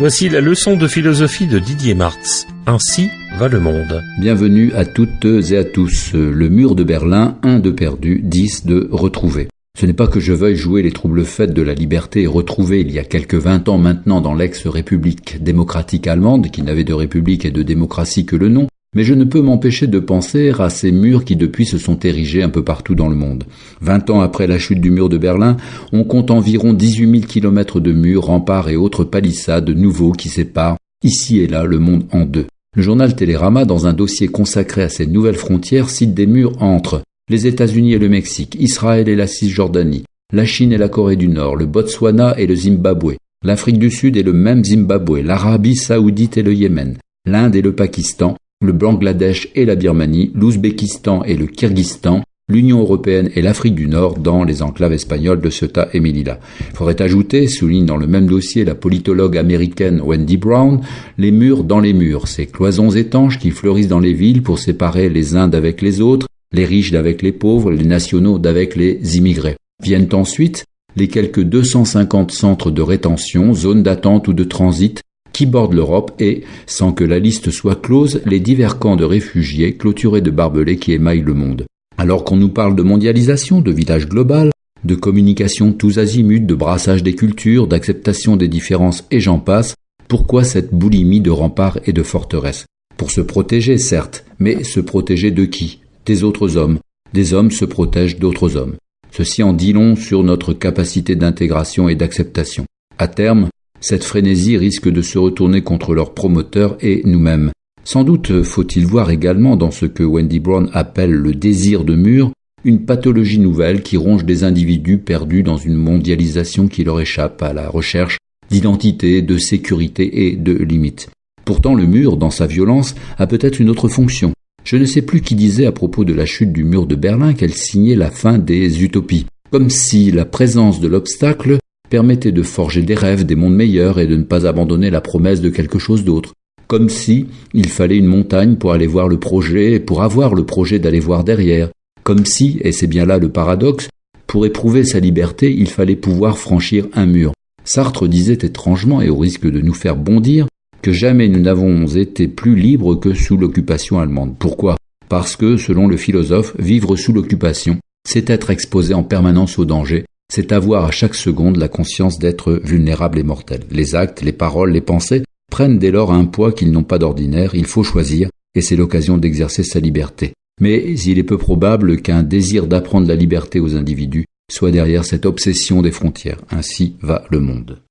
Voici la leçon de philosophie de Didier Martz. Ainsi va le monde. Bienvenue à toutes et à tous. Le mur de Berlin, 1 de perdu, 10 de retrouvé. Ce n'est pas que je veuille jouer les troubles faits de la liberté retrouvée il y a quelques 20 ans maintenant dans l'ex-république démocratique allemande, qui n'avait de république et de démocratie que le nom, mais je ne peux m'empêcher de penser à ces murs qui depuis se sont érigés un peu partout dans le monde. 20 ans après la chute du mur de Berlin, on compte environ 18 000 kilomètres de murs, remparts et autres palissades nouveaux qui séparent, ici et là, le monde en deux. Le journal Télérama, dans un dossier consacré à ces nouvelles frontières, cite des murs entre les États-Unis et le Mexique, Israël et la Cisjordanie, la Chine et la Corée du Nord, le Botswana et le Zimbabwe, l'Afrique du Sud et le même Zimbabwe, l'Arabie saoudite et le Yémen, l'Inde et le Pakistan, le Bangladesh et la Birmanie, l'Ouzbékistan et le Kirghizstan, l'Union européenne et l'Afrique du Nord dans les enclaves espagnoles de Ceuta et Melilla. Il faudrait ajouter, souligne dans le même dossier la politologue américaine Wendy Brown, les murs dans les murs, ces cloisons étanches qui fleurissent dans les villes pour séparer les uns d'avec les autres, les riches d'avec les pauvres, les nationaux d'avec les immigrés. Viennent ensuite les quelques 250 centres de rétention, zones d'attente ou de transit, qui bordent l'Europe et, sans que la liste soit close, les divers camps de réfugiés clôturés de barbelés qui émaillent le monde. Alors qu'on nous parle de mondialisation, de village global, de communication tous azimuts, de brassage des cultures, d'acceptation des différences et j'en passe, pourquoi cette boulimie de remparts et de forteresses? Pour se protéger, certes, mais se protéger de qui? Des autres hommes. Des hommes se protègent d'autres hommes. Ceci en dit long sur notre capacité d'intégration et d'acceptation. À terme, cette frénésie risque de se retourner contre leurs promoteurs et nous-mêmes. Sans doute faut-il voir également dans ce que Wendy Brown appelle le désir de mur, une pathologie nouvelle qui ronge des individus perdus dans une mondialisation qui leur échappe à la recherche d'identité, de sécurité et de limites. Pourtant le mur, dans sa violence, a peut-être une autre fonction. Je ne sais plus qui disait à propos de la chute du mur de Berlin qu'elle signait la fin des utopies, comme si la présence de l'obstacle permettait de forger des rêves, des mondes meilleurs et de ne pas abandonner la promesse de quelque chose d'autre. Comme si il fallait une montagne pour aller voir le projet et pour avoir le projet d'aller voir derrière. Comme si, et c'est bien là le paradoxe, pour éprouver sa liberté, il fallait pouvoir franchir un mur. Sartre disait étrangement, et au risque de nous faire bondir, que jamais nous n'avons été plus libres que sous l'occupation allemande. Pourquoi? Parce que, selon le philosophe, vivre sous l'occupation, c'est être exposé en permanence au danger, c'est avoir à chaque seconde la conscience d'être vulnérable et mortel. Les actes, les paroles, les pensées prennent dès lors un poids qu'ils n'ont pas d'ordinaire, il faut choisir, et c'est l'occasion d'exercer sa liberté. Mais il est peu probable qu'un désir d'apprendre la liberté aux individus soit derrière cette obsession des frontières. Ainsi va le monde.